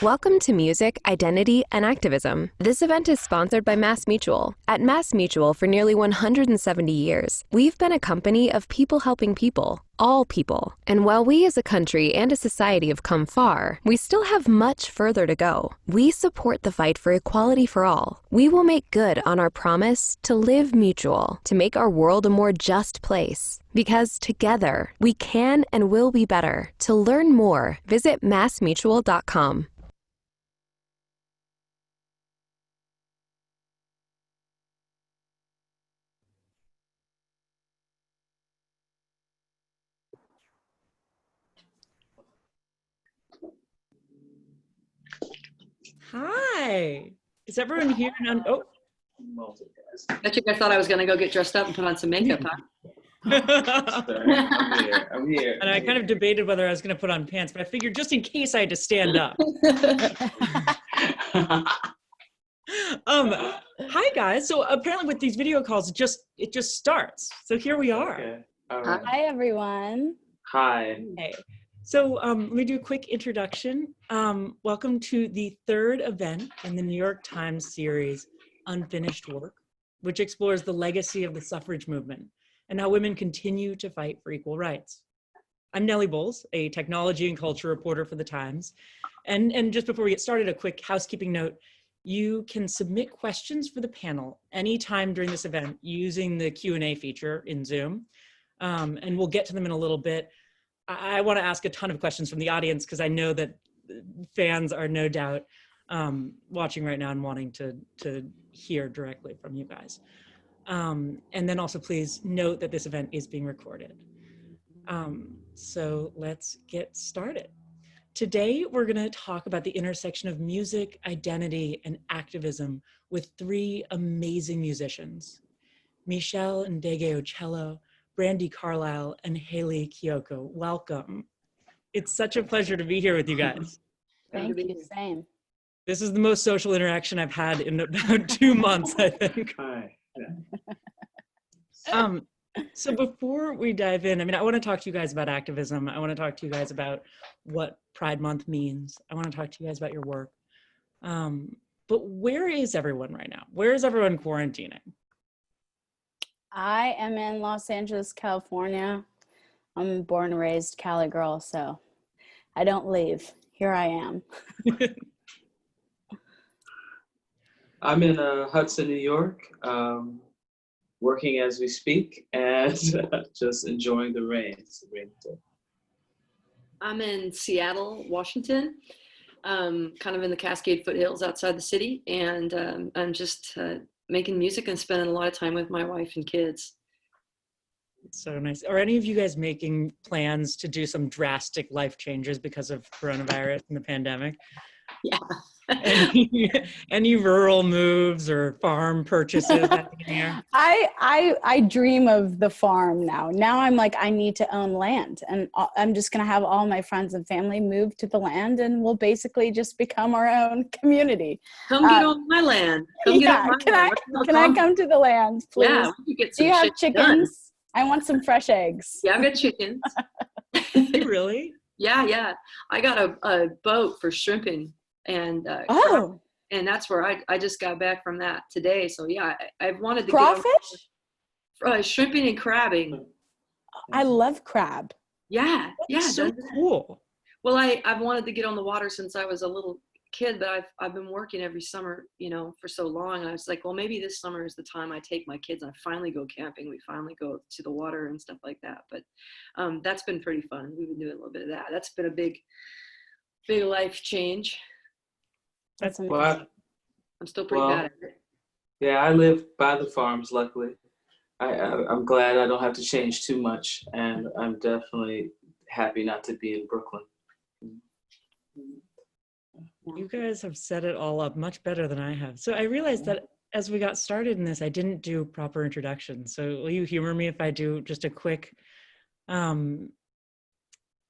Welcome to Music, Identity, and Activism. This event is sponsored by MassMutual. At MassMutual, for nearly 170 years, we've been a company of people helping people, all people. And while we as a country and a society have come far, we still have much further to go. We support the fight for equality for all. We will make good on our promise to live mutual, to make our world a more just place. Because together, we can and will be better. To learn more, visit massmutual.com. Hi. Is everyone here? Oh. Bet you guys thought I was going to go get dressed up and put on some makeup, huh? I'm here. And I kind of debated whether I was going to put on pants, but I figured just in case I had to stand up. Hi guys. So apparently with these video calls, it just starts. So here we are. Okay. All right. Hi, everyone. Hi. Hey. So let me do a quick introduction. Welcome to the third event in the New York Times series, Unfinished Work, which explores the legacy of the suffrage movement and how women continue to fight for equal rights. I'm Nellie Bowles, a technology and culture reporter for the Times. And just before we get started, a quick housekeeping note. You can submit questions for the panel anytime during this event using the Q&A feature in Zoom. And we'll get to them in a little bit. I want to ask a ton of questions from the audience because I know that fans are no doubt watching right now and wanting to hear directly from you guys. And then also please note that this event is being recorded. So let's get started. Today, we're going to talk about the intersection of music, identity, and activism with three amazing musicians, Meshell Ndegeocello, Brandi Carlile, and Hayley Kiyoko. Welcome. It's such a pleasure to be here with you guys. Thank you, same. This is the most social interaction I've had in about 2 months, I think. Hi. So before we dive in, I want to talk to you guys about activism. I want to talk to you guys about what Pride Month means. I want to talk to you guys about your work. But where is everyone right now? Where is everyone quarantining? I am in Los Angeles, California. I'm a born and raised Cali girl, so I don't leave. Here I am. I'm in Hudson, New York, working as we speak and just enjoying the rain. It's a rainy day. I'm in Seattle, Washington, kind of in the Cascade foothills outside the city. And I'm just making music and spending a lot of time with my wife and kids. So nice. Are any of you guys making plans to do some drastic life changes because of coronavirus and the pandemic? Yeah. Any rural moves or farm purchases? I dream of the farm now. Now I'm like, I need to own land, and I'm just going to have all my friends and family move to the land, and we'll basically just become our own community. Come get on my land. Can I come to the land, please? Yeah, we could get some. Do you have chickens? Done. I want some fresh eggs. Yeah, I've got chickens. Really? Yeah. I got a boat for shrimping, and and that's where I just got back from that today. So yeah, I wanted to crawfish, shrimping and crabbing. I love crab. Yeah, so cool. Well, I've wanted to get on the water since I was a little kid, but I've been working every summer, for so long. And I was like, well, maybe this summer is the time I take my kids and I finally go camping. We finally go to the water and stuff like that. But that's been pretty fun. We've been doing a little bit of that. That's been a big life change. That's amazing. Well, I'm still pretty bad at it. Yeah, I live by the farms, luckily. I'm glad I don't have to change too much, and I'm definitely happy not to be in Brooklyn. You guys have set it all up much better than I have. So I realized that as we got started in this, I didn't do proper introductions. So will you humor me if I do just a quick,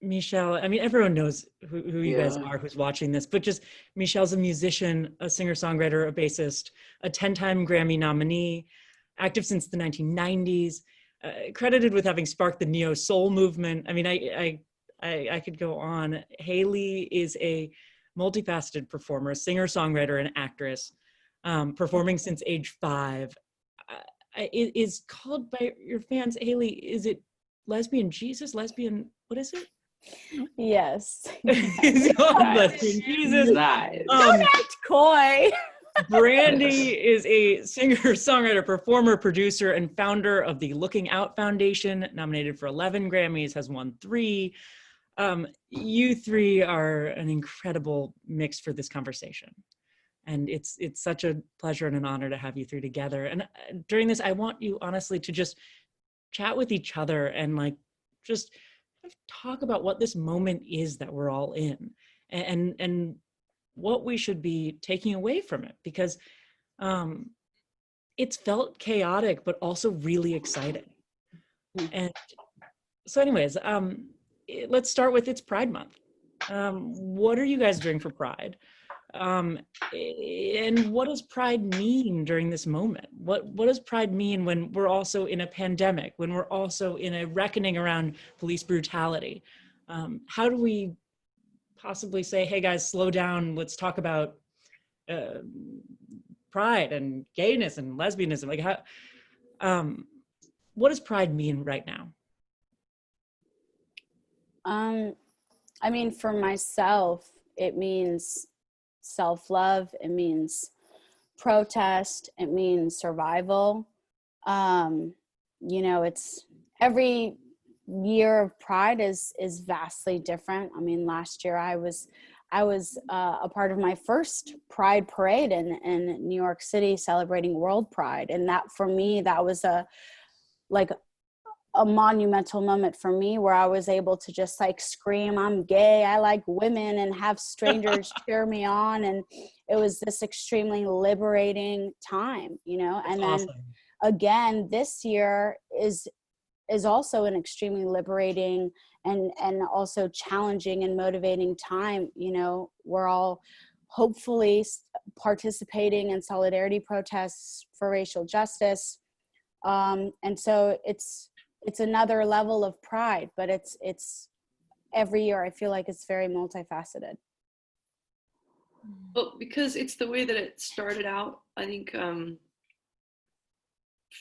Meshell, everyone knows who you guys are, who's watching this, but just Meshell's a musician, a singer-songwriter, a bassist, a 10-time Grammy nominee, active since the 1990s, credited with having sparked the neo-soul movement. I could go on. Hayley is a multifaceted performer, singer-songwriter, and actress, performing since age 5. It is called by your fans, Hayley, is it Lesbian Jesus? Lesbian, what is it? Yes. It's called Lesbian Jesus. Nice. Don't act coy. Brandi is a singer-songwriter, performer, producer, and founder of the Looking Out Foundation, nominated for 11 Grammys, has won 3. You 3 are an incredible mix for this conversation. And it's such a pleasure and an honor to have you 3 together. And during this, I want you honestly to just chat with each other and like just talk about what this moment is that we're all in, and what we should be taking away from it, because it's felt chaotic but also really exciting. And so anyways, let's start with it's Pride Month. What are you guys doing for Pride? And what does Pride mean during this moment? What does Pride mean when we're also in a pandemic, when we're also in a reckoning around police brutality? How do we possibly say, hey guys, slow down, let's talk about pride and gayness and lesbianism? Like, how, what does Pride mean right now? I mean, for myself, it means self-love, it means protest, it means survival. You know, it's every year of Pride is vastly different. I mean, last year I was a part of my first Pride parade in New York City, celebrating World Pride, and that for me, that was a monumental moment for me, where I was able to just like scream, I'm gay, I like women, and have strangers cheer me on. And it was this extremely liberating time, you know. And then awesome. Again, this year is also an extremely liberating and also challenging and motivating time. You know, we're all hopefully participating in solidarity protests for racial justice. And so it's another level of pride, but it's every year I feel like it's very multifaceted. Well, because it's the way that it started out, I think,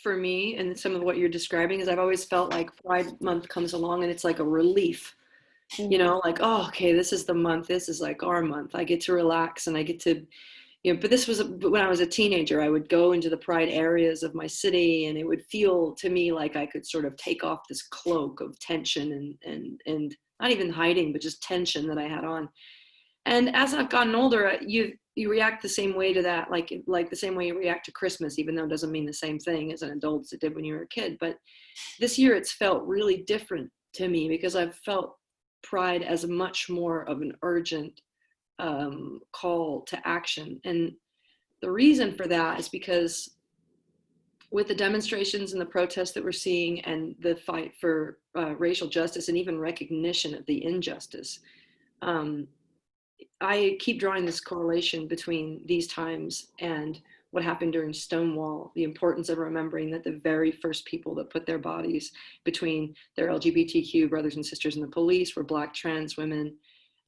for me, and some of what you're describing is I've always felt like Pride Month comes along and it's like a relief, you know, like, oh, okay, this is the month, this is like our month. I get to relax and I get to, you know, but this was when I was a teenager, I would go into the Pride areas of my city and it would feel to me like I could sort of take off this cloak of tension and not even hiding, but just tension that I had on. And as I've gotten older, you react the same way to that, like the same way you react to Christmas, even though it doesn't mean the same thing as an adult as it did when you were a kid. But this year it's felt really different to me because I've felt Pride as much more of an urgent call to action. And the reason for that is because with the demonstrations and the protests that we're seeing and the fight for racial justice and even recognition of the injustice, I keep drawing this correlation between these times and what happened during Stonewall, the importance of remembering that the very first people that put their bodies between their LGBTQ brothers and sisters and the police were Black trans women.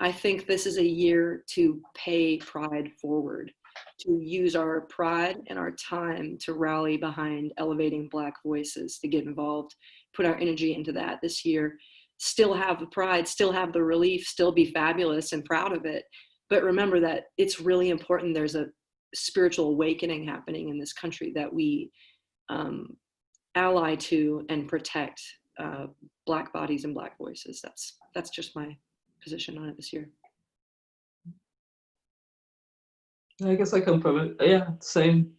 I think this is a year to pay Pride forward, to use our pride and our time to rally behind elevating Black voices, to get involved, put our energy into that this year. Still have the pride, still have the relief, still be fabulous and proud of it. But remember that it's really important. There's a spiritual awakening happening in this country that we ally to and protect Black bodies and Black voices. That's just my position on it this year. I guess I come from it. Yeah, same.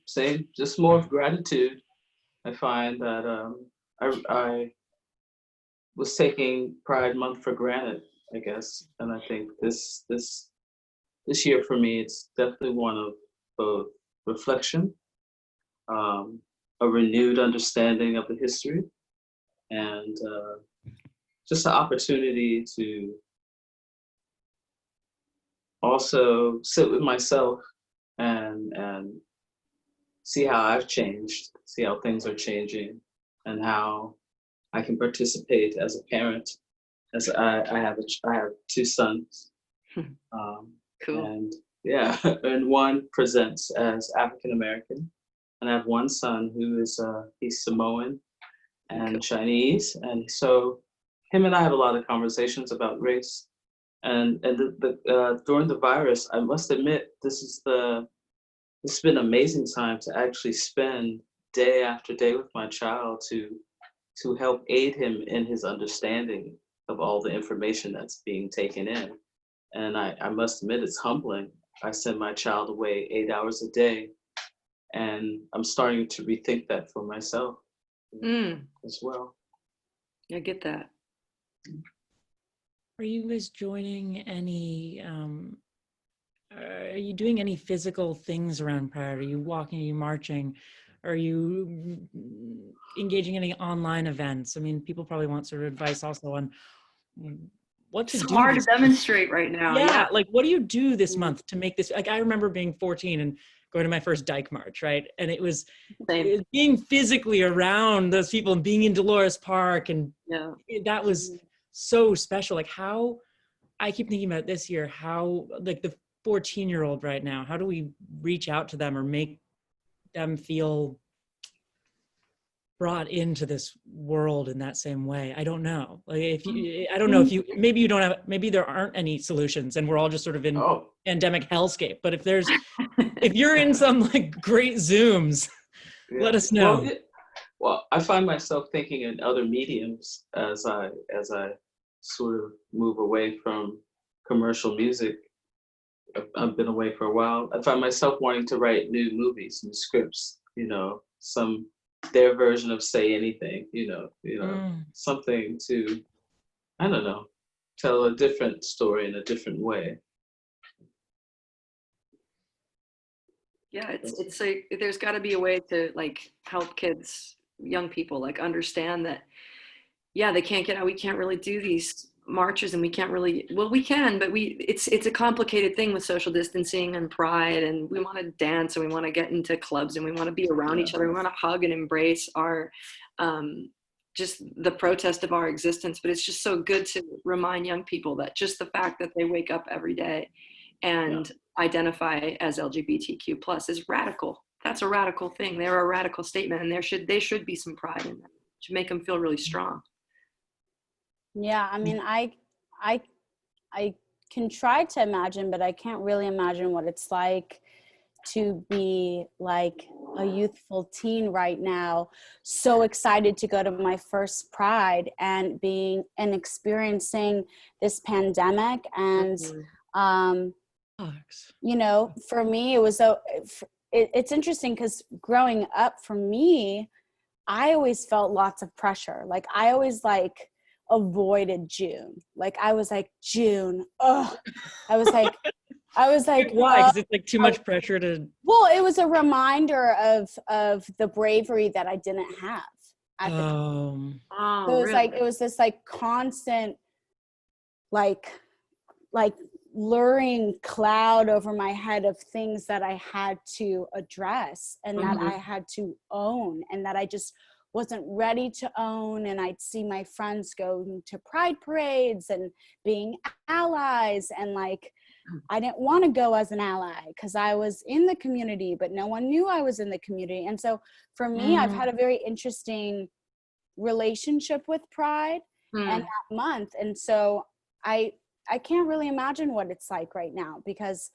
Just more of gratitude. I find that I was taking Pride Month for granted, I guess, and I think this year for me, it's definitely one of both reflection, a renewed understanding of the history, and just an opportunity to also sit with myself and see how I've changed, see how things are changing, and how I can participate as a parent. As I have 2 sons, Cool. And yeah, and one presents as African American. And I have one son who is he's Samoan and Chinese, and so him and I have a lot of conversations about race. And during the virus, I must admit, this has been an amazing time to actually spend day after day with my child to help aid him in his understanding of all the information that's being taken in. And I must admit, it's humbling. I send my child away 8 hours a day, and I'm starting to rethink that for myself as well. I get that. Are you guys joining any, are you doing any physical things around Pride? Are you walking, are you marching? Are you engaging in any online events? I mean, people probably want sort of advice also on what to It's do. hard to demonstrate right now. Yeah, like what do you do this month to make this, like I remember being 14 and going to my first Dyke March, right? And it was being physically around those people and being in Dolores Park, and that was so special. Like how, I keep thinking about this year, how like the 14-year-old right now, how do we reach out to them or make them feel brought into this world in that same way? I don't know. Like if you, I don't know if you, maybe you don't have, maybe there aren't any solutions and we're all just sort of in pandemic hellscape. But if there's, if you're in some like great Zooms, let us know. Well, I find myself thinking in other mediums as I sort of move away from commercial music. I've been away for a while. I find myself wanting to write new movies, new scripts, their version of Say Anything, something to, I don't know, tell a different story in a different way. Yeah, it's like there's got to be a way to like help kids, young people, like understand that, yeah, they can't get out. We can't really do these marches, and we can't really, well, we can, but it's a complicated thing with social distancing and Pride, and we want to dance and we want to get into clubs and we want to be around each other. We want to hug and embrace our just the protest of our existence. But it's just so good to remind young people that just the fact that they wake up every day and identify as LGBTQ plus is radical. That's a radical thing. They're a radical statement, and there should be some pride in them to make them feel really strong. Yeah, I mean, I can try to imagine, but I can't really imagine what it's like to be like a youthful teen right now, so excited to go to my first Pride and experiencing this pandemic. And for me, it was it's interesting because growing up, for me, I always felt lots of pressure. Like I always avoided June. Like I was like, June, I was like why? Because it's like too much pressure to. Well, it was a reminder of the bravery that I didn't have at the time. So it was really? It was this like constant like luring cloud over my head of things that I had to address and that I had to own, and that I just wasn't ready to own. And I'd see my friends go to Pride parades and being allies, and like I didn't want to go as an ally because I was in the community, but no one knew I was in the community. And so for me, I've had a very interesting relationship with Pride and that month. And so I can't really imagine what it's like right now, because,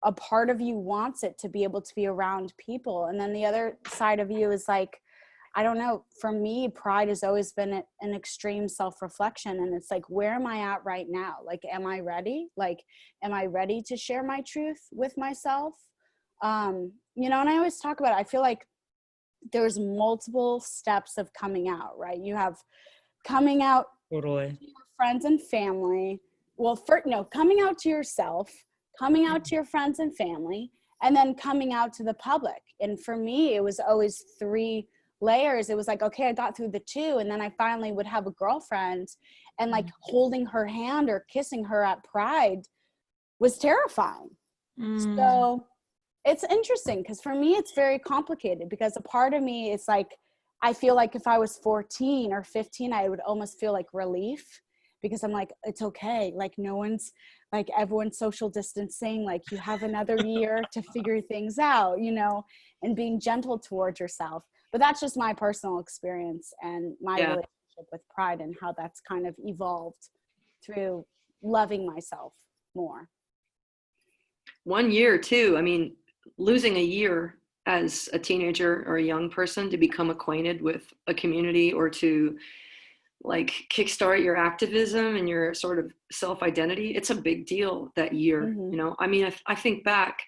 a part of you wants it to be able to be around people. And then the other side of you is like, I don't know, for me, Pride has always been an extreme self-reflection. And it's like, where am I at right now? Like, am I ready? Like, am I ready to share my truth with myself? And I always talk about it. I feel like there's multiple steps of coming out, right? You have coming out totally to your friends and family. Well, coming out to yourself, coming out to your friends and family, and then coming out to the public. And for me, it was always 3 layers. It was like, okay, I got through the 2, and then I finally would have a girlfriend, and like holding her hand or kissing her at Pride was terrifying. So it's interesting because for me, it's very complicated, because a part of me is like, I feel like if I was 14 or 15, I would almost feel like relief, because I'm like, it's okay. Like everyone's social distancing. Like you have another year to figure things out, and being gentle towards yourself. But that's just my personal experience and my relationship with pride and how that's kind of evolved through loving myself more. 1 year too. I mean, losing a year as a teenager or a young person to become acquainted with a community or to like kickstart your activism and your sort of self-identity, it's a big deal that year. I mean, I think back,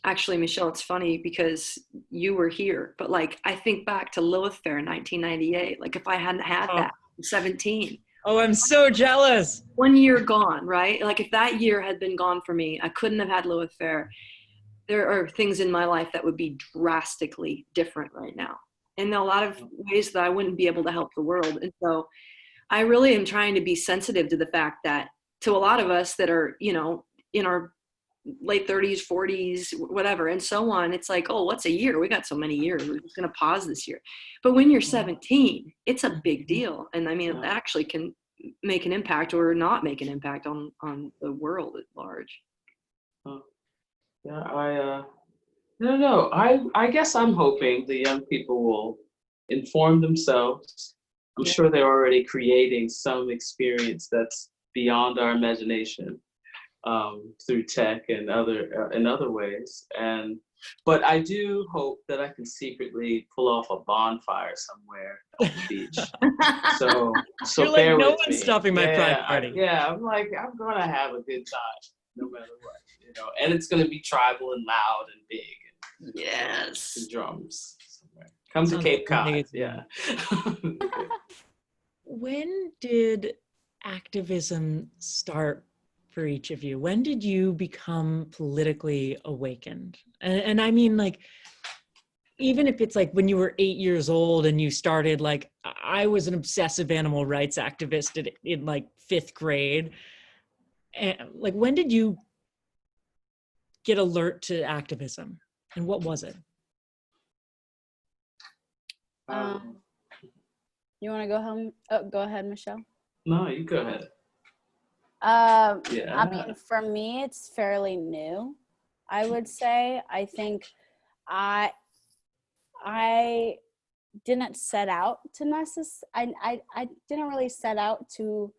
actually, Meshell, it's funny because you were here, but like I think back to Lilith Fair in 1998. Like if I hadn't had that, 17. Oh, I'm so jealous. 1 year gone, right? Like if that year had been gone for me, I couldn't have had Lilith Fair. There are things in my life that would be drastically different right now. And there are a lot of ways that I wouldn't be able to help the world. And so I really am trying to be sensitive to the fact that to a lot of us that are, in our late 30s, 40s, whatever, and so on, it's like, oh, what's a year? We got so many years. We're just going to pause this year. But when you're 17, it's a big deal. And I mean, it actually can make an impact or not make an impact on the world at large. Yeah, no. I guess I'm hoping the young people will inform themselves. I'm sure they're already creating some experience that's beyond our imagination through tech and other ways. But I do hope that I can secretly pull off a bonfire somewhere on the beach. So You're like, bear no with one's me. stopping my pride party. I'm like, I'm gonna have a good time no matter what. And it's going to be tribal and loud and big. Yes. And drums. Come to Cape Cod. Amazing. Yeah. When did activism start for each of you? When did you become politically awakened? And I mean, like, even if it's like when you were 8 years old and you started, like, I was an obsessive animal rights activist in like 5th grade. And like, when did you get alert to activism, and what was it? You want to go home? Oh, go ahead, Meshell. No, you go ahead. I mean, for me, it's fairly new, I would say. I think I didn't set out to I didn't really set out to,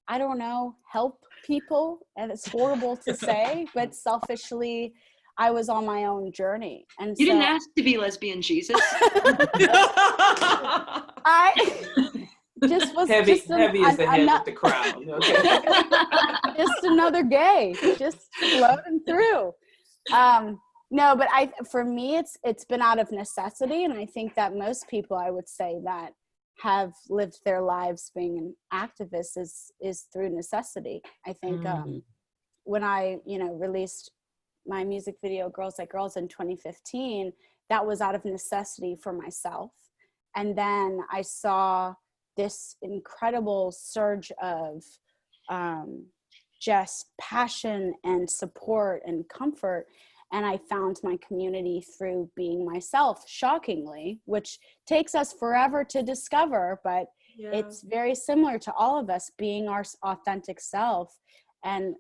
I don't know, help people. And it's horrible to say, but selfishly, I was on my own journey. And you didn't ask to be lesbian, Jesus. I just was heavy as the head with the crown. Okay. Just another gay, just floating through. No, but for me, it's been out of necessity, and I think that most people, I would say, that have lived their lives being an activist is through necessity. I think when I released my music video Girls Like Girls in 2015, that was out of necessity for myself. And then I saw this incredible surge of just passion and support and comfort. And I found my community through being myself, shockingly, which takes us forever to discover, but it's very similar to all of us being our authentic self and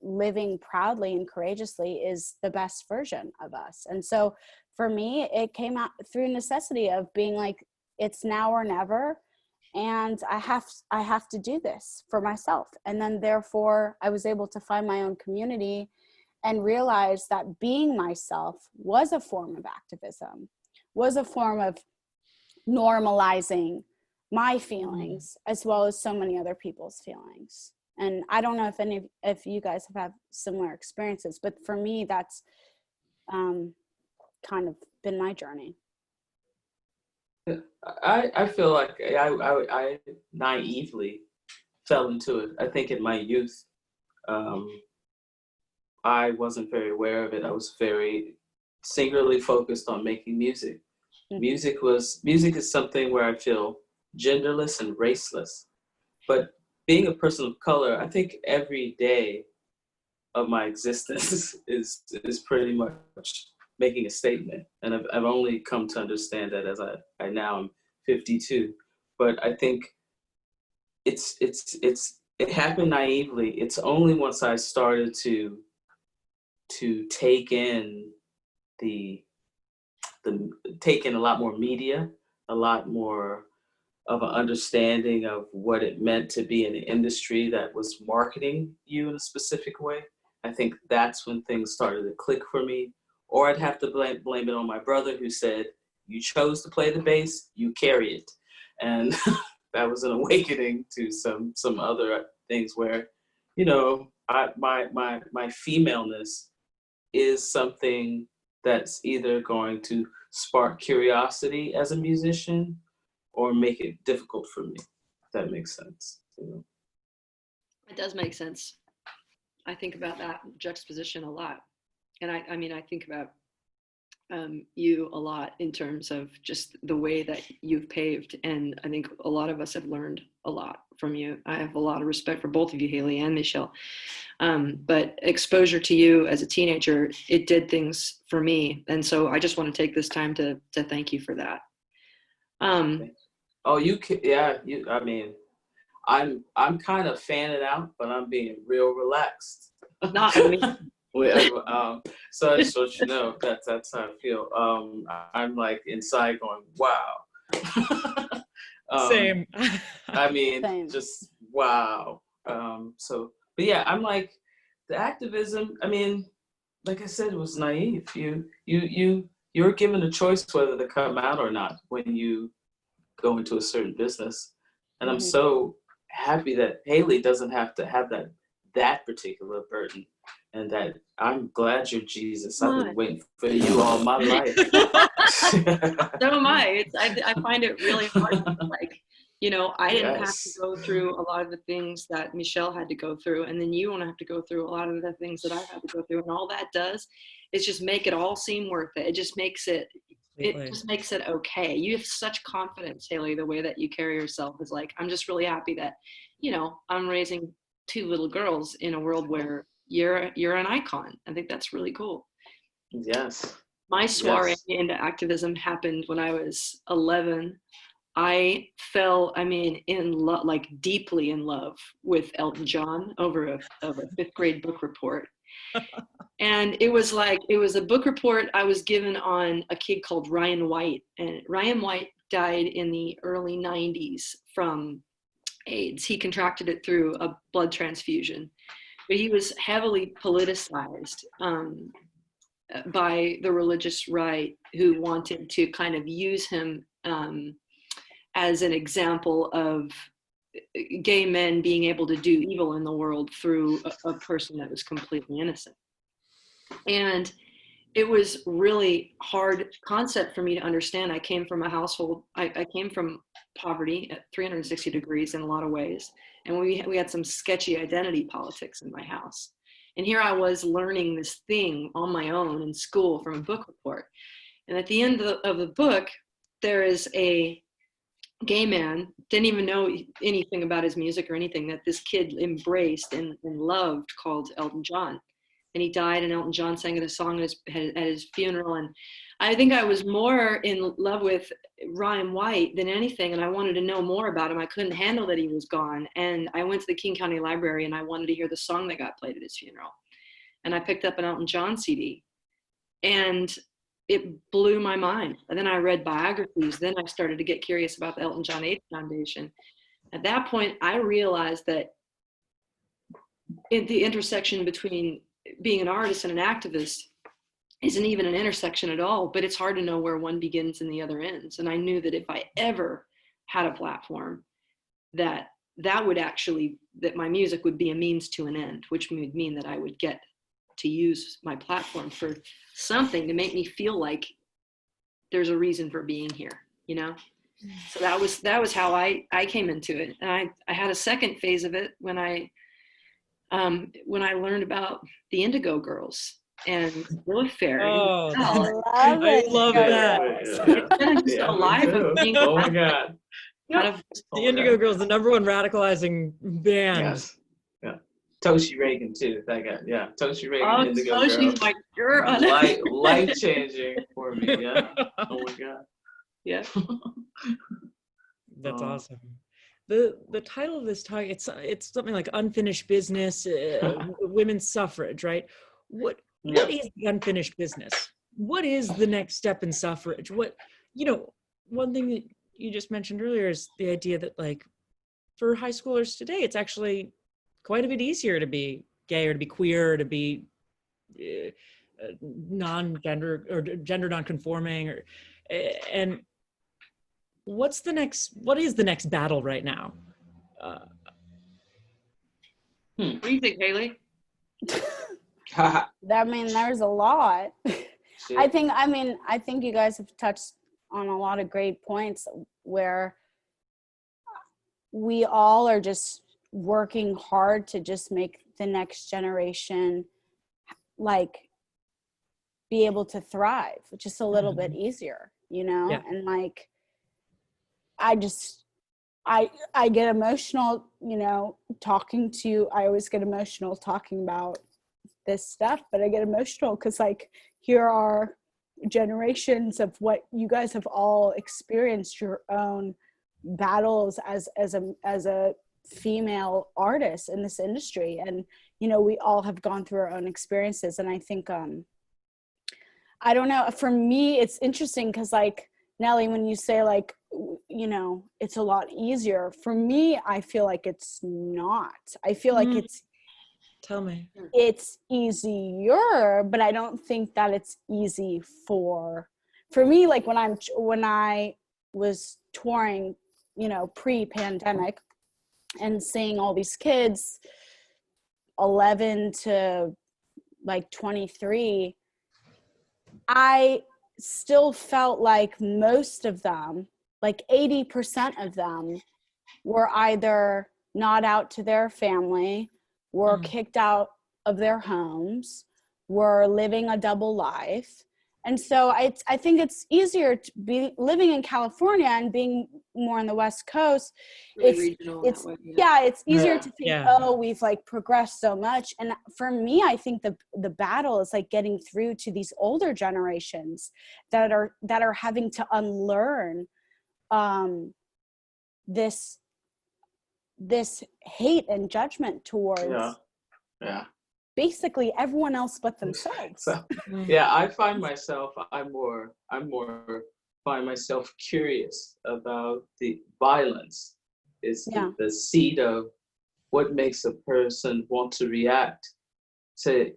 living proudly and courageously is the best version of us. And so for me, it came out through necessity of being like, it's now or never. And I have to do this for myself. And then therefore I was able to find my own community and realize that being myself was a form of activism, was a form of normalizing my feelings as well as so many other people's feelings. And I don't know if you guys have had similar experiences, but for me, that's kind of been my journey. I feel like I naively fell into it. I think in my youth, I wasn't very aware of it. I was very singularly focused on making music. Mm-hmm. Music is something where I feel genderless and raceless. But being a person of color, I think every day of my existence is pretty much making a statement. And I've only come to understand that as I now am 52. But I think it's it happened naively. It's only once I started to take in take in a lot more media, a lot more of an understanding of what it meant to be in an industry that was marketing you in a specific way. I think that's when things started to click for me. Or I'd have to blame it on my brother, who said, you chose to play the bass, you carry it. And that was an awakening to some other things where, you know, my femaleness is something that's either going to spark curiosity as a musician or make it difficult for me. If that makes sense. You know? It does make sense. I think about that juxtaposition a lot. And I mean, I think about you a lot in terms of just the way that you've paved. And I think a lot of us have learned a lot from you. I have a lot of respect for both of you, Hayley and Meshell. But exposure to you as a teenager, it did things for me. And so I just want to take this time to thank you for that. Oh, you can, yeah, I mean, I'm kind of fanning out, but I'm being real relaxed. Not, I mean, so I just want you to know that's how I feel. I'm like inside going, wow. Same. I mean, Same. just wow. So, but yeah, I'm like, the activism, I mean, like I said, it was naive. You're given a choice whether to come out or not when you go into a certain business. And I'm so happy that Hayley doesn't have to have that particular burden, and that I'm glad you're Jesus. I've been waiting for you all my life. So am I. I find it really hard. Like, you know, I didn't have to go through a lot of the things that Meshell had to go through, and then you won't have to go through a lot of the things that I've had to go through. And all that does is just make it all seem worth it. It just makes it okay. You have such confidence, Hayley, the way that you carry yourself is like, I'm just really happy that, you know, I'm raising 2 little girls in a world where you're an icon. I think that's really cool. Yes. My soiree into activism happened when I was 11. I fell, in love, like deeply in love with Elton John over a 5th grade book report. And it was a book report I was given on a kid called Ryan White. And Ryan White died in the early 90s from AIDS. He contracted it through a blood transfusion. But he was heavily politicized by the religious right, who wanted to kind of use him as an example of gay men being able to do evil in the world through a person that was completely innocent. And it was really hard concept for me to understand. I came from a household, I came from poverty at 360 degrees in a lot of ways. And we had some sketchy identity politics in my house. And here I was learning this thing on my own in school from a book report. And at the end of the book, there is a gay man, didn't even know anything about his music or anything, that this kid embraced and loved, called Elton John. And he died, and Elton John sang a song at his funeral. And I think I was more in love with Ryan White than anything, and I wanted to know more about him. I couldn't handle that he was gone. And I went to the King County Library, and I wanted to hear the song that got played at his funeral. And I picked up an Elton John CD, and it blew my mind. And then I read biographies. Then I started to get curious about the Elton John AIDS Foundation. At that point, I realized that in the intersection between being an artist and an activist isn't even an intersection at all, but it's hard to know where one begins and the other ends. And I knew that if I ever had a platform, that my music would be a means to an end, which would mean that I would get to use my platform for something to make me feel like there's a reason for being here, you know? So that was how I came into it. And I had a second phase of it when I learned about the Indigo Girls and Lilith Fair. Oh, I love that. It's been just a life of being Oh my God. kind of The Indigo Girls, the #1 radicalizing band. Yes. Yeah. Toshi Reagan too. That guy. Yeah. Toshi Reagan. oh, Indigo so Girls. she's my girl. Life changing for me. Yeah. Oh my God. Yeah. That's awesome. the title of this talk, it's something like unfinished business, women's suffrage, right? What is the unfinished business? What is the next step in suffrage? One thing that you just mentioned earlier is the idea that, like, for high schoolers today, it's actually quite a bit easier to be gay or to be queer or to be non-gender or gender non-conforming, and what is the next battle right now? What do you think, Hayley? I mean, there's a lot. I think you guys have touched on a lot of great points where we all are just working hard to just make the next generation, like, be able to thrive just a little bit easier, Yeah. And like, I get emotional, I always get emotional talking about this stuff, but I get emotional because, like, here are generations of what you guys have all experienced, your own battles as a female artist in this industry. And, we all have gone through our own experiences. And I think, I don't know, for me, it's interesting because, like, Nellie, when you say, like, it's a lot easier, for me, I feel like it's not. I feel like Tell me. It's easier, but I don't think that it's easy for me. Like, when I was touring, pre-pandemic, and seeing all these kids 11 to like 23, I still felt like most of them, like 80% of them, were either not out to their family, were kicked out of their homes, were living a double life. And so I think it's easier to be living in California and being more on the West Coast. Really It's easier to think, oh, we've like progressed so much. And for me, I think the battle is like getting through to these older generations that are having to unlearn this hate and judgment towards basically everyone else but themselves. So, I find myself, I'm more find myself curious about the violence. Is the seed of what makes a person want to react to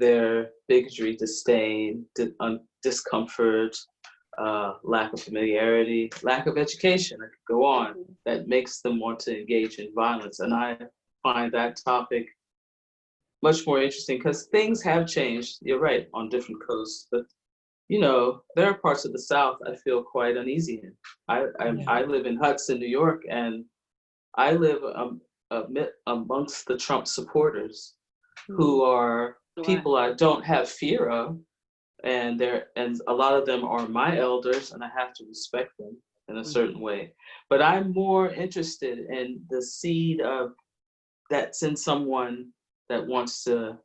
their bigotry, disdain, discomfort, lack of familiarity, lack of education. I could go on. That makes them want to engage in violence. And I find that topic much more interesting because things have changed. You're right, on different coasts, but there are parts of the South I feel quite uneasy in. I live in Hudson, New York, and I live amongst the Trump supporters, who are people I don't have fear of, and a lot of them are my elders, and I have to respect them in a certain way. But I'm more interested in the seed of that's in someone that wants to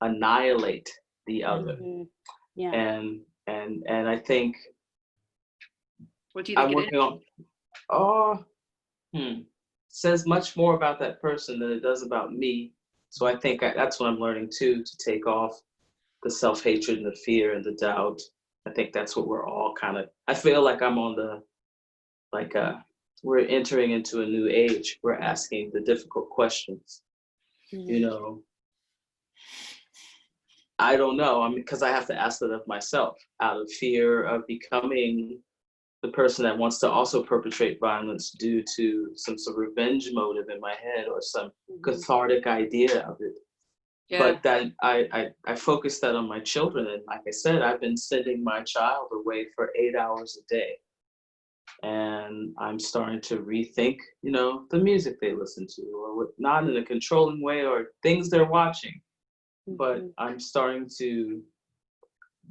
annihilate the other. And I think what do you think I'm working on says much more about that person than it does about me. So I think that's what I'm learning too, to take off the self-hatred and the fear and the doubt. I think that's what we're all I feel like I'm on we're entering into a new age. We're asking the difficult questions. I don't know. Because I have to ask that of myself out of fear of becoming the person that wants to also perpetrate violence due to some sort of revenge motive in my head or some cathartic idea of it. But then I focus that on my children. And like I said, I've been sending my child away for 8 hours a day. And I'm starting to rethink, the music they listen to, or not in a controlling way, or things they're watching. But I'm starting to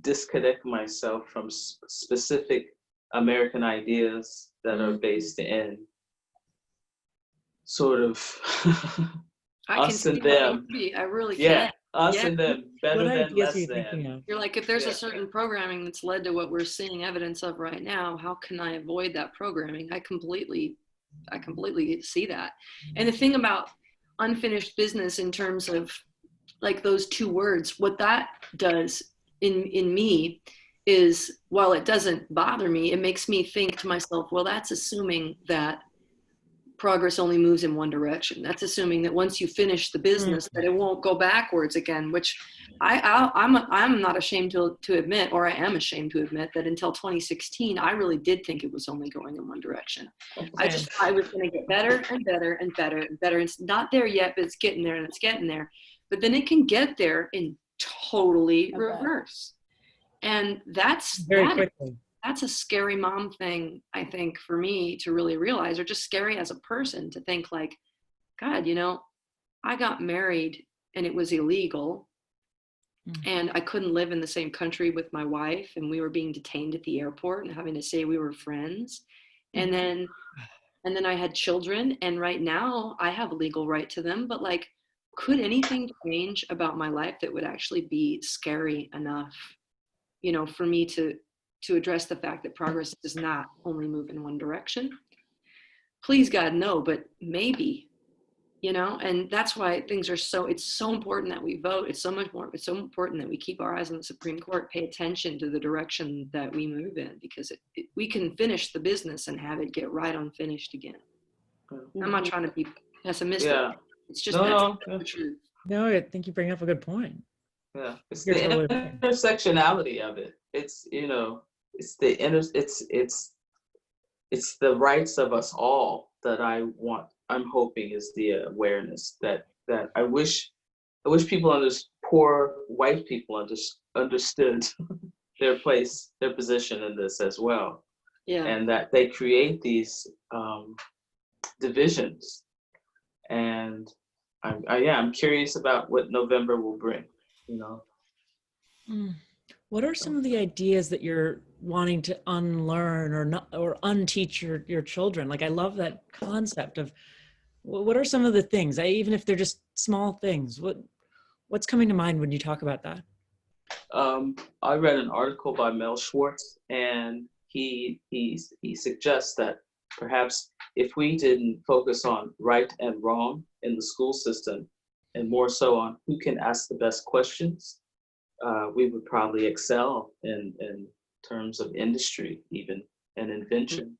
disconnect myself from specific American ideas that are based in sort of us and them. I really can. Us and them, better than less than. You're like, if there's a certain programming that's led to what we're seeing evidence of right now, how can I avoid that programming? I completely completely see that. And the thing about unfinished business in terms of like those two words, what that does in me is, while it doesn't bother me, it makes me think to myself, well, that's assuming that progress only moves in one direction. That's assuming that once you finish the business, that it won't go backwards again, which I'm not ashamed to admit, or I am ashamed to admit, that until 2016, I really did think it was only going in one direction. I was going to get better and better and better and better. It's not there yet, but it's getting there and it's getting there. But then it can get there in totally reverse. And that's very quickly. That's a scary mom thing, I think, for me to really realize, or just scary as a person to think like, God, you know, I got married and it was illegal and I couldn't live in the same country with my wife, and we were being detained at the airport and having to say we were friends. And then I had children, and right now I have a legal right to them, but like, could anything change about my life that would actually be scary enough, you know, for me to address the fact that progress does not only move in one direction? Please God, no, but maybe, you know. And that's why things are it's so important that we vote. It's so important that we keep our eyes on the Supreme Court, pay attention to the direction that we move in, because we can finish the business and have it get right unfinished again. I'm not trying to be pessimistic. Yeah. It's just the truth. No, I think you bring up a good point. Yeah, it's You're the totally right. intersectionality of it. It's, you know, it's the rights of us all that I'm hoping is the awareness that I wish people poor white people understood their place, their position in this as well. Yeah. And that they create these divisions. And I'm curious about what November will bring, you know. What are some of the ideas that you're wanting to unlearn or unteach your children? Like, I love that concept of what are some of the things, even if they're just small things, what's coming to mind when you talk about that? I read an article by Mel Schwartz, and he suggests that perhaps if we didn't focus on right and wrong in the school system, and more so on who can ask the best questions, we would probably excel in terms of industry, even, and invention.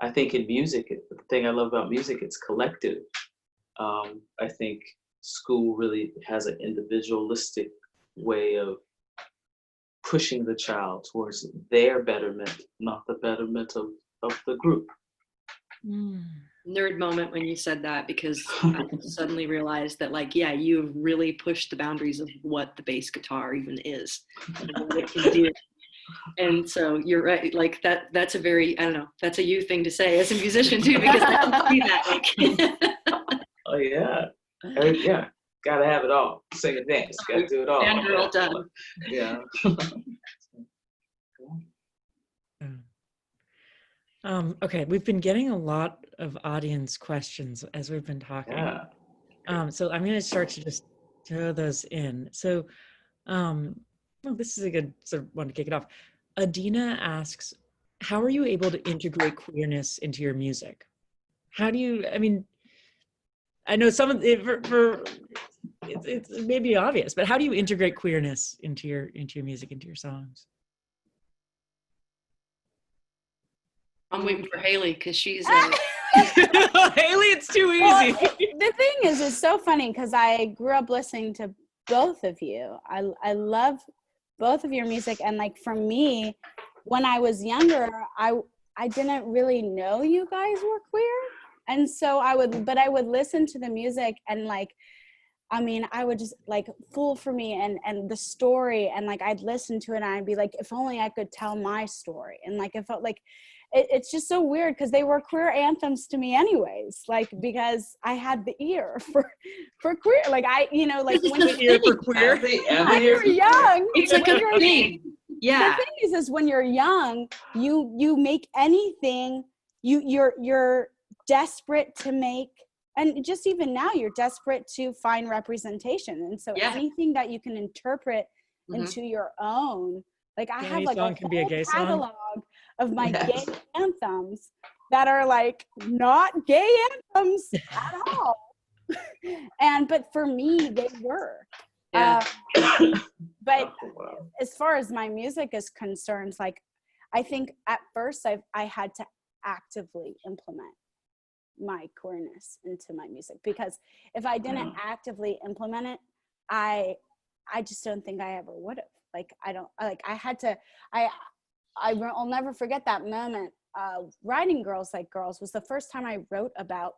I think in music, the thing I love about music, it's collective. I think school really has an individualistic way of pushing the child towards their betterment, not the betterment of the group. Nerd moment when you said that, because I suddenly realized that, like, yeah, you've really pushed the boundaries of what the bass guitar even is and what it can do. And so you're right, like that's a very, I don't know, that's a you thing to say as a musician too, because I don't see that. Like. Oh yeah, yeah, gotta have it all. Sing and dance, gotta do it all. Fangirl done. Yeah. Okay, we've been getting a lot of audience questions as we've been talking. Yeah. So I'm going to start to just throw those in. So, this is a good sort of one to kick it off. Adina asks, how are you able to integrate queerness into your music? How do you, I mean, I know some of it it's maybe obvious, but how do you integrate queerness into your music, into your songs? I'm waiting for Hayley because she's Hayley, it's too easy. Well, the thing is, it's so funny because I grew up listening to both of you. I love both of your music, and like for me, when I was younger, I didn't really know you guys were queer, and so I would listen to the music and like, I mean, I would just like Fool for Me and the story, and like I'd listen to it and I'd be like, if only I could tell my story, and like it felt like. It's just so weird because they were queer anthems to me anyways, like because I had the ear for queer, like I, you know, like when you're for queer, when you're young, it's a good thing. Yeah. The thing is when you're young, you make anything, you're desperate to make, and just even now you're desperate to find representation, and so anything that you can interpret into your own. Like I have like a whole catalog of my gay anthems, that are like not gay anthems at all. But for me, they were. Yeah. But Oh, wow. as far as my music is concerned, like I think at first I had to actively implement my queerness into my music, because if I didn't actively implement it, I just don't think I ever would have. Like I'll never forget that moment. Writing Girls Like Girls was the first time I wrote about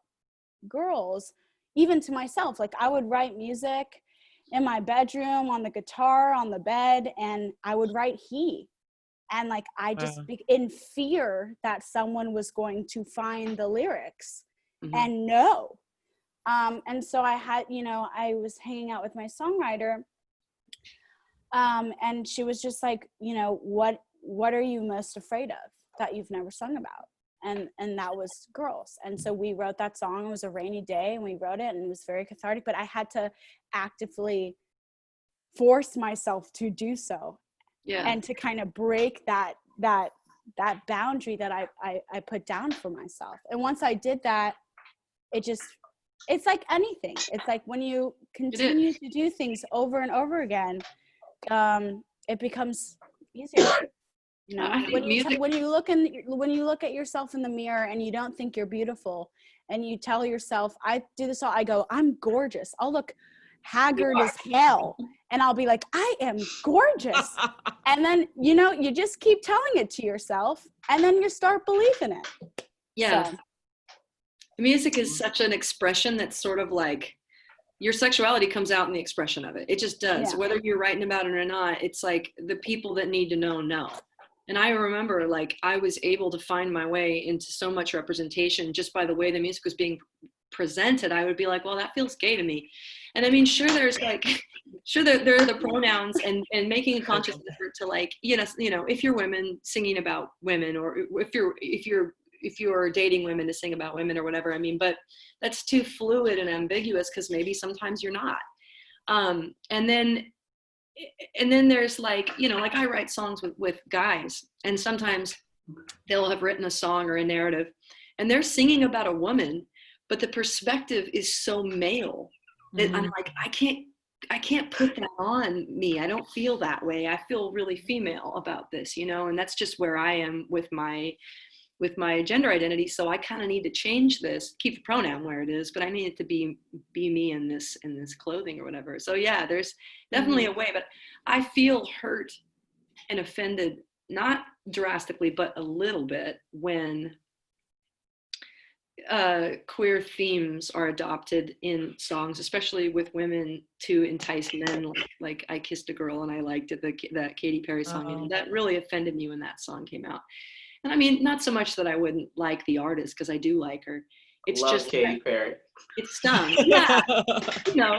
girls, even to myself. Like I would write music in my bedroom, on the guitar, on the bed, and I would write he. And like I just in fear that someone was going to find the lyrics and know. And so I had, I was hanging out with my songwriter, and she was just like, what are you most afraid of that you've never sung about? And that was girls. And so we wrote that song. It was a rainy day and we wrote it, and it was very cathartic, but I had to actively force myself to do so. Yeah. And to kind of break that boundary that I put down for myself. And once I did that, it's like anything. It's like when you continue to do things over and over again, it becomes easier. When you look at yourself in the mirror and you don't think you're beautiful, and you tell yourself, I do this all, I go, I'm gorgeous. I'll look haggard as hell, and I'll be like, I am gorgeous. And then you just keep telling it to yourself, and then you start believing it. Yeah. So. Music is such an expression that's sort of like your sexuality comes out in the expression of it. It just does. Yeah. Whether you're writing about it or not, it's like the people that need to know. And I remember like I was able to find my way into so much representation just by the way the music was being presented. I would be like, well, that feels gay to me. And I mean, sure, there are the pronouns and making a conscious effort to like, if you're women singing about women, or if you're dating women to sing about women or whatever, I mean, but that's too fluid and ambiguous, because maybe sometimes you're not. And then there's like, like I write songs with guys, and sometimes they'll have written a song or a narrative and they're singing about a woman, but the perspective is so male that I'm like, I can't put that on me. I don't feel that way. I feel really female about this, and that's just where I am with my gender identity. So I kind of need to change this, keep the pronoun where it is, but I need it to be me in this clothing or whatever. So yeah, there's definitely a way, but I feel hurt and offended, not drastically, but a little bit, when queer themes are adopted in songs, especially with women, to entice men. Like I Kissed a Girl and I Liked It, that Katy Perry song, and that really offended me when that song came out. And I mean, not so much that I wouldn't like the artist, because I do like her. It's Love just Katy Perry. It stung. Yeah.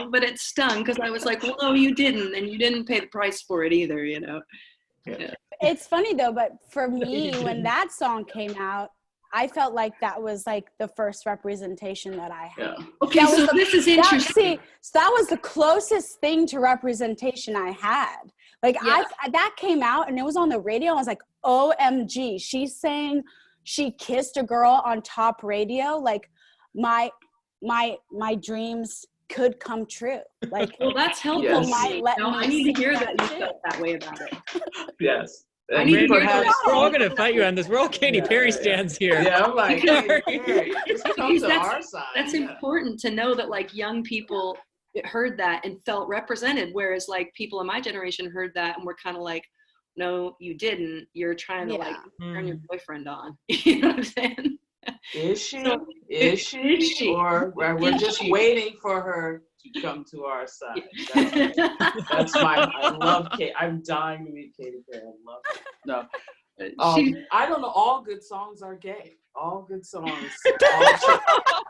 But it stung because I was like, well, no, you didn't. And you didn't pay the price for it either, Yeah. It's funny though, but for me, when that song came out, I felt like that was like the first representation that I had. Yeah. Okay, so this is interesting. So that was the closest thing to representation I had. Like that came out and it was on the radio. I was like, OMG, she's saying she kissed a girl on top radio. Like my dreams could come true. Like, well, that's helpful. I need to hear that you felt that way about it. Yes. I need to hear that. We're all going to fight you on this. We're all Katy Perry stands here. Yeah, I'm like, Katy Perry. Just come to our side. That's important to know that like young people heard that and felt represented, whereas like people in my generation heard that and were kind of like, no, you didn't. You're trying to like turn your boyfriend on. You know what I'm saying? Is she? Is she? Or we're just waiting for her to come to our side. That's I love Kate. I'm dying to meet Katy Perry. I love her. No. I don't know. All good songs are gay. All good songs.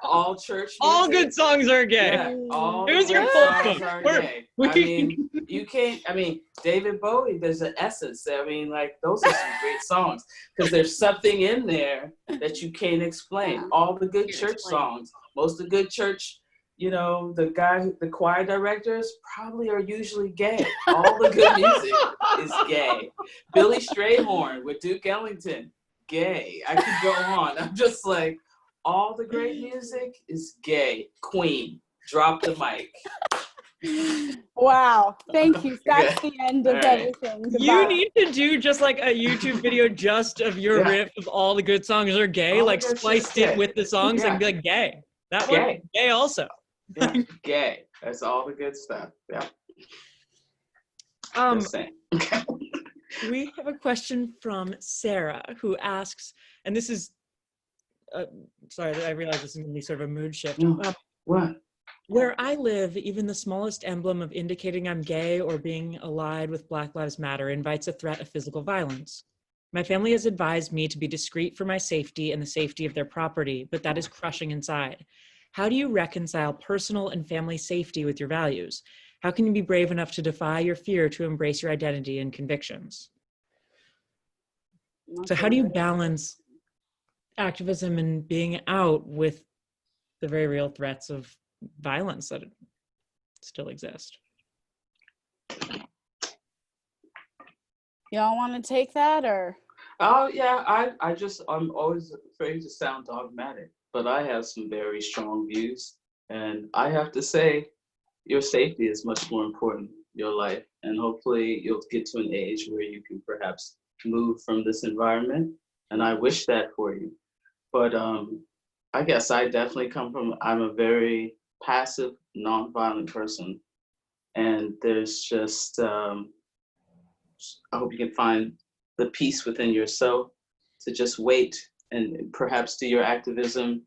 All church music. All good songs are gay. Yeah, here's your songs are gay. I mean, you can't. I mean, David Bowie. There's an essence. I mean, like those are some great songs because there's something in there that you can't explain. All the good church songs. Most of the good church. The choir directors probably are usually gay. All the good music is gay. Billy Strayhorn with Duke Ellington. gay. I could go on. I'm just like, all the great music is gay. Queen, drop the mic. Wow, thank you. That's Okay. the end of All right. everything. You Goodbye. need to do just like a YouTube video just of your Yeah. riff of all the good songs are gay, All like the good spliced shit's it gay. with the songs Yeah. and be like gay. That Gay. one, gay also. Yeah, gay. That's all the good stuff. Yeah. Um, Just saying. Okay. we have a question from Sarah who asks, and this is, sorry, I realize this is going to be sort of a mood shift. No. What? Where I live, even the smallest emblem of indicating I'm gay or being allied with Black Lives Matter invites a threat of physical violence. My family has advised me to be discreet for my safety and the safety of their property, but that is crushing inside. How do you reconcile personal and family safety with your values? How can you be brave enough to defy your fear to embrace your identity and convictions? So how do you balance activism and being out with the very real threats of violence that still exist? Y'all want to take that, or? Oh yeah, I'm always afraid to sound dogmatic, but I have some very strong views, and I have to say, your safety is much more important, your life, and hopefully you'll get to an age where you can perhaps move from this environment, and I wish that for you. But I guess I definitely I'm a very passive, nonviolent person, and there's just, I hope you can find the peace within yourself to just wait and perhaps do your activism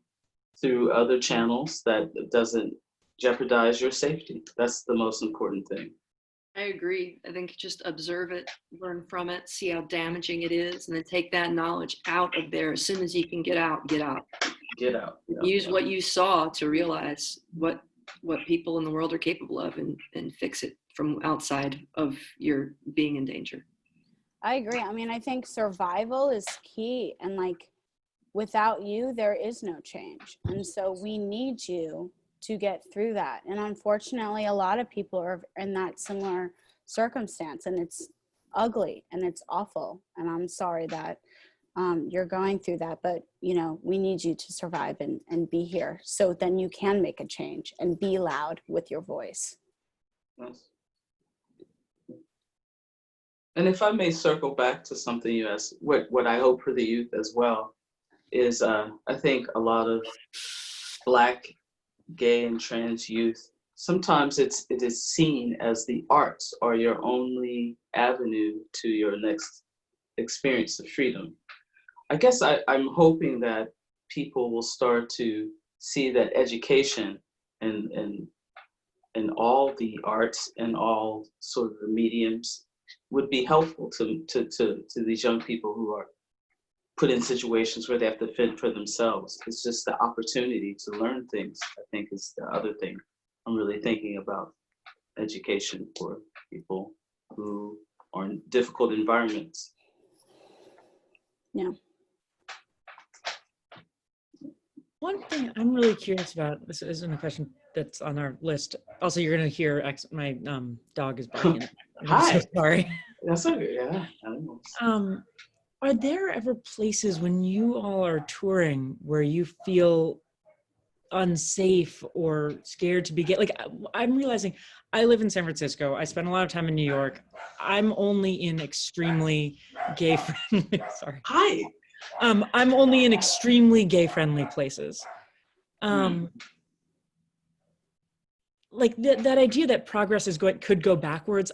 through other channels that doesn't jeopardize your safety. That's the most important thing. I agree. I think just observe it, learn from it, see how damaging it is, and then take that knowledge out of there. As soon as you can get out, get out. Get out. Use what you saw to realize what people in the world are capable of, and fix it from outside of your being in danger. I agree. I mean, I think survival is key, and like without you, there is no change. And so we need you to get through that. And unfortunately, a lot of people are in that similar circumstance, and it's ugly and it's awful. And I'm sorry that you're going through that, but you know, we need you to survive and be here. So then you can make a change and be loud with your voice. Yes. And if I may circle back to something you asked, what I hope for the youth as well is I think a lot of Black, gay, and trans youth, sometimes it is seen as the arts are your only avenue to your next experience of freedom. I guess I'm hoping that people will start to see that education and all the arts and all sort of the mediums would be helpful to these young people who are put in situations where they have to fend for themselves. It's just the opportunity to learn things, I think, is the other thing I'm really thinking about. Education for people who are in difficult environments. Yeah. One thing I'm really curious about, this isn't a question that's on our list. Also, you're going to hear my dog is barking. I'm so sorry. That's okay, yeah. Are there ever places when you all are touring where you feel unsafe or scared to be gay? Like, I'm realizing I live in San Francisco. I spend a lot of time in New York. I'm only in extremely gay friendly, sorry. Hi. I'm only in extremely gay friendly places. Like that idea that progress could go backwards.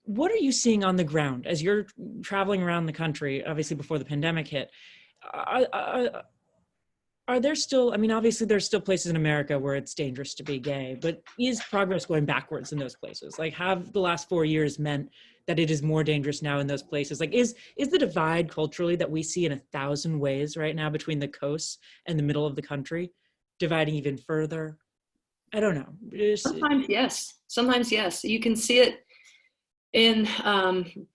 What are you seeing on the ground as you're traveling around the country, obviously before the pandemic hit? Are there still, I mean, obviously there's still places in America where it's dangerous to be gay, but is progress going backwards in those places? Like, have the last 4 years meant that it is more dangerous now in those places? Like, is the divide culturally that we see in 1,000 ways right now between the coasts and the middle of the country dividing even further? I don't know. Sometimes yes. Sometimes yes. You can see it in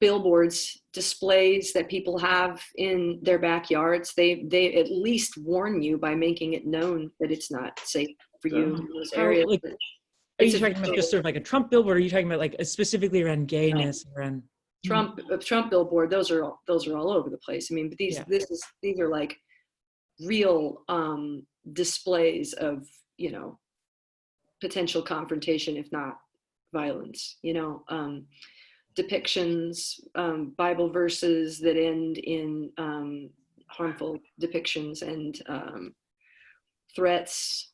billboards, displays that people have in their backyards. They at least warn you by making it known that it's not safe for you in those areas. Are you talking about just sort of like a Trump billboard, or are you talking about like specifically around gayness? Trump billboard, those are all over the place. I mean, but these are like real displays of, potential confrontation, if not violence, depictions, Bible verses that end in harmful depictions and threats.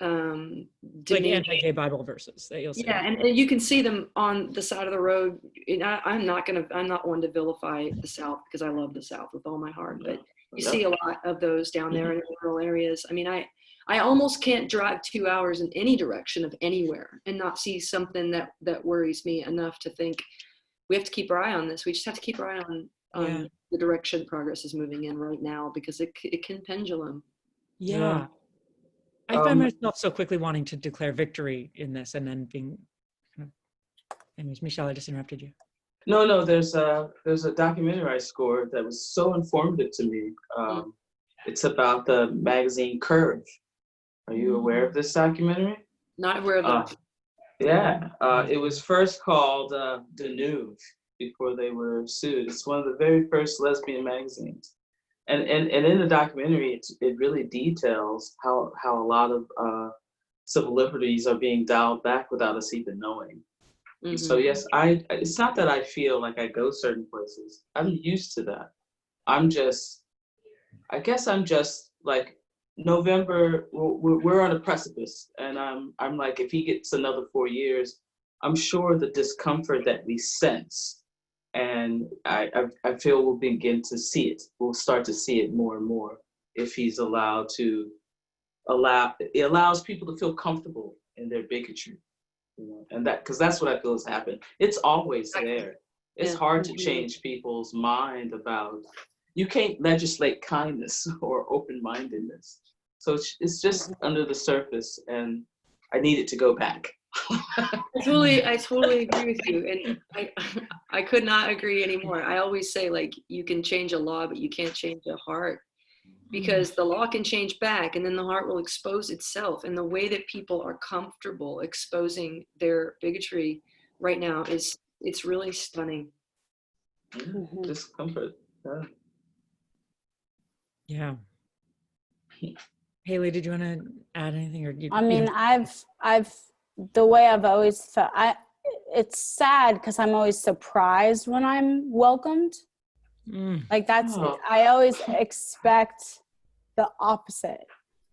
Like anti-gay Bible verses that you'll see. Yeah, and you can see them on the side of the road. And I'm not one to vilify the South, because I love the South with all my heart, but you see a lot of those down there in rural areas. I mean, I almost can't drive 2 hours in any direction of anywhere and not see something that worries me enough to think we have to keep our eye on this. We just have to keep our eye on the direction progress is moving in right now, because it can pendulum. Yeah. I find myself so quickly wanting to declare victory in this, and then being anyways, Meshell, I just interrupted you. No, there's a documentary I scored that was so informative to me. It's about the magazine Curve. Are you aware of this documentary? Not aware of that. It was first called The Nude before they were sued. It's one of the very first lesbian magazines. And in the documentary, it really details how a lot of civil liberties are being dialed back without us even knowing. Mm-hmm. So yes, it's not that I feel like I go certain places. I'm used to that. I guess I'm just like, November, we're on a precipice, and I'm like, if he gets another 4 years, I'm sure the discomfort that we sense, and I feel we'll begin to see it. We'll start to see it more and more if he's allowed to it allows people to feel comfortable in their bigotry, and because that's what I feel has happened. It's always there. It's hard to change people's mind about. You can't legislate kindness or open-mindedness. So it's just under the surface, and I need it to go back. I totally agree with you, and I could not agree anymore. I always say, like, you can change a law, but you can't change a heart, because the law can change back, and then the heart will expose itself. And the way that people are comfortable exposing their bigotry right now it's really stunning. Discomfort. Yeah. Hayley, did you want to add anything, or I mean, I've the way I've always felt. It's sad because I'm always surprised when I'm welcomed. Like that's I always expect the opposite.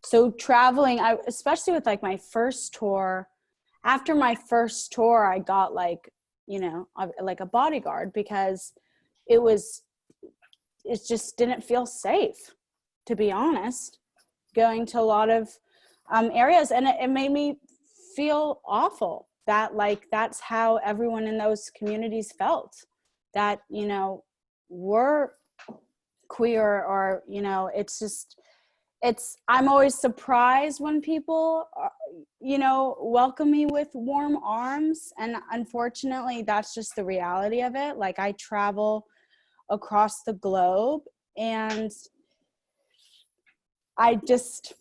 So traveling, especially with like my first tour. After my first tour, I got like a bodyguard, because it just didn't feel safe, to be honest, going to a lot of areas. And it made me feel awful that like that's how everyone in those communities felt, that we're queer, or I'm always surprised when people welcome me with warm arms, and unfortunately that's just the reality of it. Like, I travel across the globe, and I'm just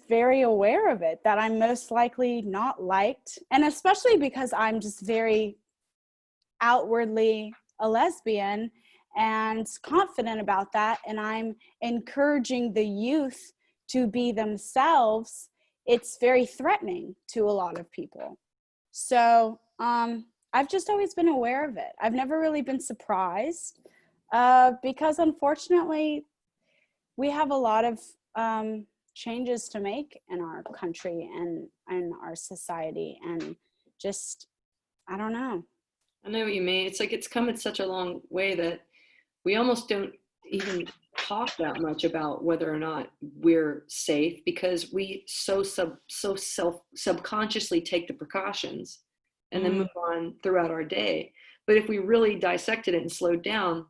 very aware of it, that I'm most likely not liked. And especially because I'm just very outwardly a lesbian and confident about that, and I'm encouraging the youth to be themselves, it's very threatening to a lot of people. So I've just always been aware of it. I've never really been surprised, because unfortunately we have a lot of changes to make in our country and in our society, and just, I don't know. I know what you mean. It's like it's come in such a long way that we almost don't even talk that much about whether or not we're safe, because we subconsciously take the precautions and then move on throughout our day. But if we really dissected it and slowed down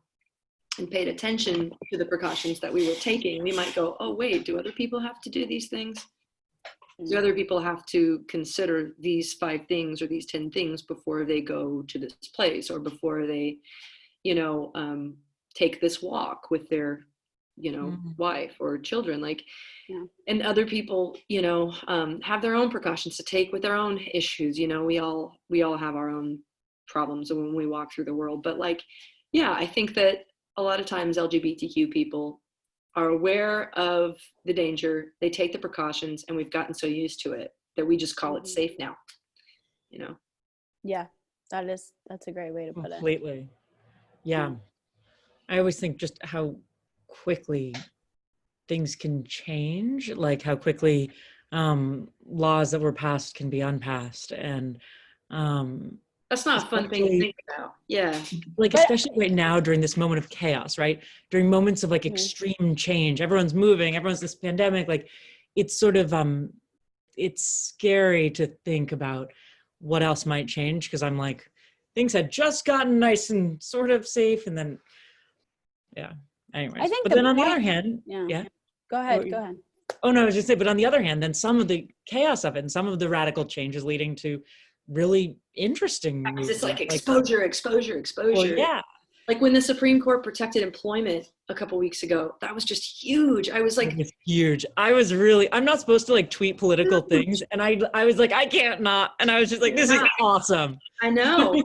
and paid attention to the precautions that we were taking, we might go, oh, wait, do other people have to do these things? Do other people have to consider these 5 things or these 10 things before they go to this place, or before they, take this walk with their, wife or children? Like, and other people, have their own precautions to take with their own issues. We all have our own problems when we walk through the world. But like, yeah, I think that a lot of times LGBTQ people are aware of the danger, they take the precautions, and we've gotten so used to it that we just call it safe now, you know? Yeah, that's a great way to put it. Completely. Yeah. I always think just how quickly things can change, like how quickly laws that were passed can be unpassed. And that's not a fun thing to think about. Yeah. Like, especially right now during this moment of chaos, right? During moments of like extreme change, everyone's moving, everyone's this pandemic, like it's sort of, it's scary to think about what else might change. Cause I'm like, things had just gotten nice and sort of safe. And then, yeah, anyways. I think but then on the other hand, Go ahead. Oh no, I was just saying, but on the other hand, then some of the chaos of it and some of the radical changes leading to really interesting movements. It's like exposure. Well, yeah. Like when the Supreme Court protected employment a couple weeks ago, that was just huge. I was like, it's huge. I'm not supposed to like tweet political things. And I was like, I can't not. And I was just like, this is awesome. I know.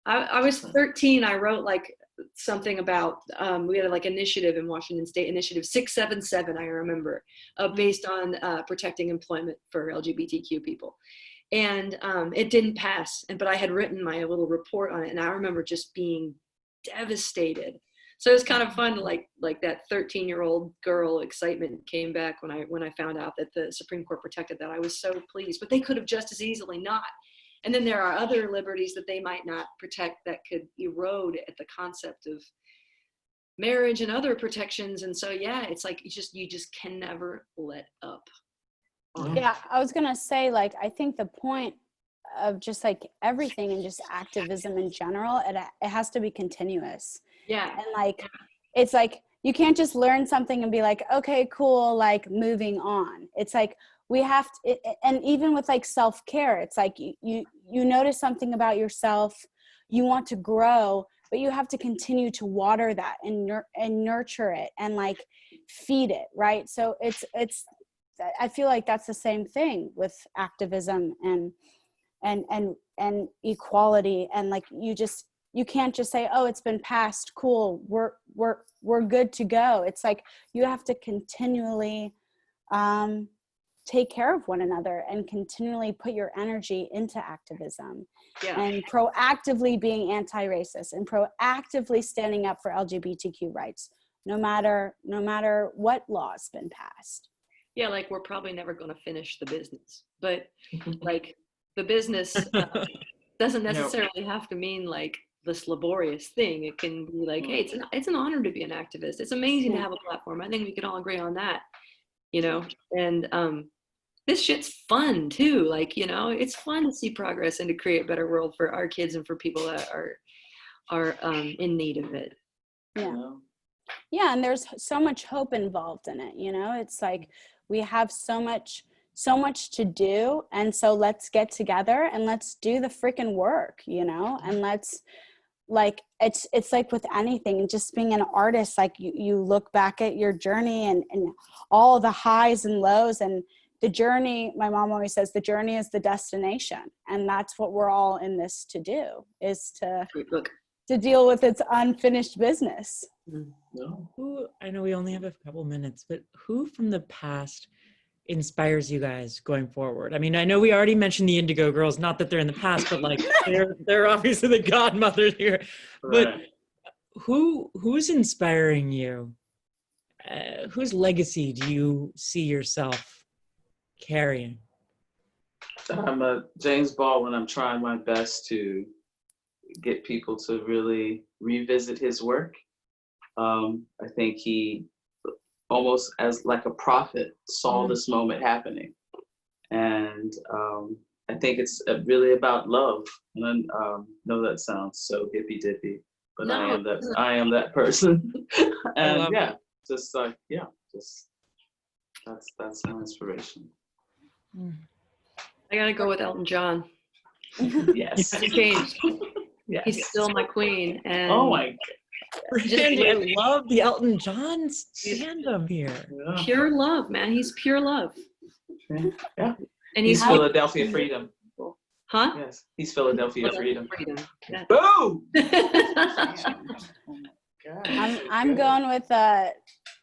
I was 13. I wrote like something about, we had like initiative in Washington State, initiative 677, I remember, based on protecting employment for LGBTQ people. And it didn't pass, but I had written my little report on it, and I remember just being devastated. So it was kind of fun to like that 13-year-old girl excitement came back when I found out that the Supreme Court protected that. I was so pleased, but they could have just as easily not. And then there are other liberties that they might not protect that could erode at the concept of marriage and other protections. And so, yeah, it's like, you just can never let up. Yeah, I was going to say, like, I think the point of just like everything and just activism in general, it has to be continuous. Yeah. And like, it's like, you can't just learn something and be like, okay, cool, like moving on. It's like, we have to, and even with like self-care, it's like you notice something about yourself, you want to grow, but you have to continue to water that and nurture it and like feed it, right? So it's I feel like that's the same thing with activism and equality, and like you can't just say, oh, it's been passed, cool, we're good to go. It's like you have to continually take care of one another and continually put your energy into activism and proactively being anti-racist and proactively standing up for LGBTQ rights, no matter what law's been passed. Yeah, like we're probably never going to finish the business, but like the business doesn't necessarily have to mean like this laborious thing. It can be like, hey, it's an honor to be an activist. It's amazing to have a platform. I think we can all agree on that, and this shit's fun too. Like, it's fun to see progress and to create a better world for our kids and for people that are in need of it. Yeah, and there's so much hope involved in it. It's like we have so much to do, and so let's get together and let's do the freaking work, and let's, like, it's like with anything, just being an artist, like you look back at your journey and all the highs and lows, and the journey, my mom always says, the journey is the destination, and that's what we're all in this to do, is to deal with its unfinished business. Who, I know we only have a couple minutes, but who from the past inspires you guys going forward? I mean, I know we already mentioned the Indigo Girls, not that they're in the past, but like they're obviously the godmothers here. But who's inspiring you? Whose legacy do you see yourself carrying? I'm a James Baldwin. I'm trying my best to get people to really revisit his work. I think he almost as like a prophet saw this moment happening. And I think it's really about love. And no, that sounds so hippy dippy, but no, I am that person. And that's my inspiration. I gotta go with Elton John. Yes. He changed. Yes. He's still my queen. And oh my God. Brandi, I love the Elton John stand-up here. Yeah. Pure love, man. He's pure love. Yeah. And he's Philadelphia Freedom. Huh? Yes, he's Philadelphia Freedom. Yeah. Boom! I'm going with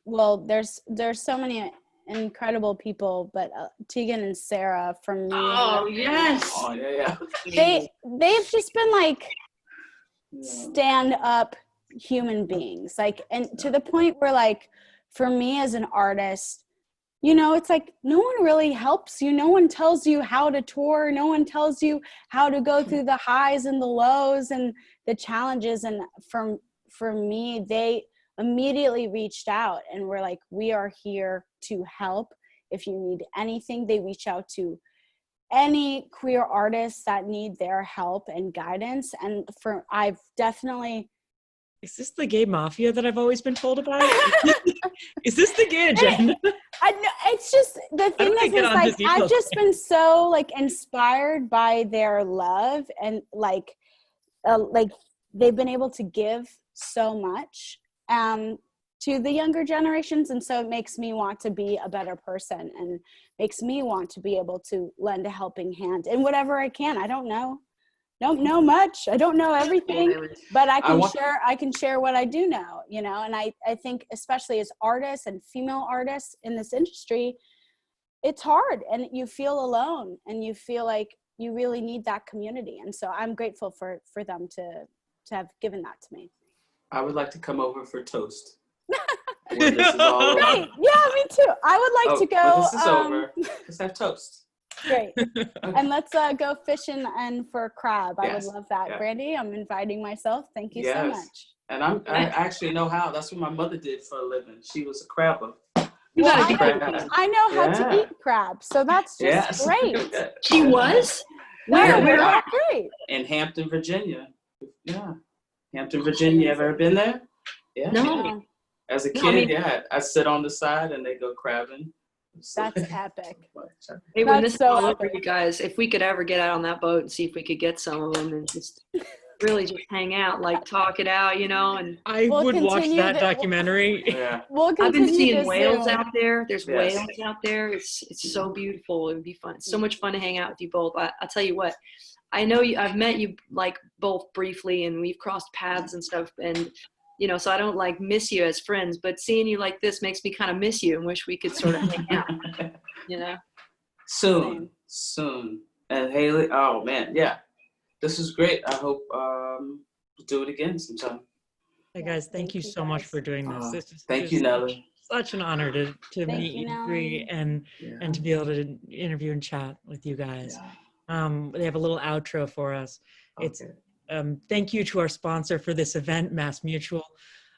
well, there's so many incredible people, but Tegan and Sarah from me. Oh yes. Oh yeah. They've just been like stand up human beings, like, and to the point where, like, for me as an artist, you know, it's like no one really helps you. No one tells you how to tour. No one tells you how to go through the highs and the lows and the challenges. And for me, they immediately reached out and were like, we are here to help. If you need anything, they reach out to any queer artists that need their help and guidance. And I've definitely... Is this the gay mafia that I've always been told about? Is this the gay agenda? I know, it's just, the thing is like, I've just been so like inspired by their love, and like they've been able to give so much to the younger generations. And so it makes me want to be a better person, and makes me want to be able to lend a helping hand in whatever I can. I don't know much. I don't know everything, but I can share what I do know, you know. And I think, especially as artists and female artists in this industry, it's hard, and you feel alone, and you feel like you really need that community. And so I'm grateful for them to have given that to me. I would like to come over for toast. When this is all over. Great. Yeah, me too. I would like to go. When this is over, let's have toast. Great. And let's go fishing and for crab. I Yes. would love that. Yeah. Brandi, I'm inviting myself. Thank you so much. And I actually know how. That's what my mother did for a living. She was a crabber. Well, crab. I know how to Yeah. eat crab, so that's just great. She was? Where? Where? Great. In Hampton, Virginia. Yeah. Hampton, Virginia. Ever been there? Yeah. No. As a kid, No, I mean, I sit on the side and they go crabbing. That's epic. Hey, when That's this is so all over, epic. you guys, if we could ever get out on that boat and see if we could get some of them and just really just hang out, like talk it out, you know. And I We'll would watch continue that the- documentary. Yeah. We'll I've continue been seeing to whales Zoom. out there. There's Yes. whales out there. It's so beautiful. It would be fun. It's so much fun to hang out with you both. I'll tell you what. I know I've met you like both briefly, and we've crossed paths and stuff, and you know, so I don't like miss you as friends, but seeing you like this makes me kind of miss you and wish we could sort of hang out, you know? Soon. And Hayley, oh man, yeah. This is great. I hope we'll do it again sometime. Hey guys, thank you so much for doing this. This is Thank you, Nellie. such an honor to Thank meet you, you three and to be able to interview and chat with you guys. They have a little outro for us. It's thank you to our sponsor for this event, Mass Mutual.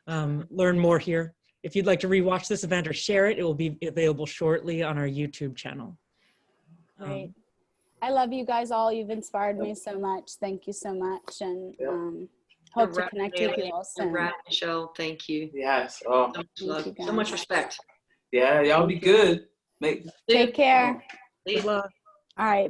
Learn more here. If you'd like to rewatch this event or share it, it will be available shortly on our YouTube channel. Great. I love you guys all. You've inspired me so much. Thank you so much. And hope to connect with you all soon. Brandi, Meshell, thank you. Yes. Oh. So much you, love. guys. So much respect. Yeah, y'all be good. Take care. Please. Good luck. All right.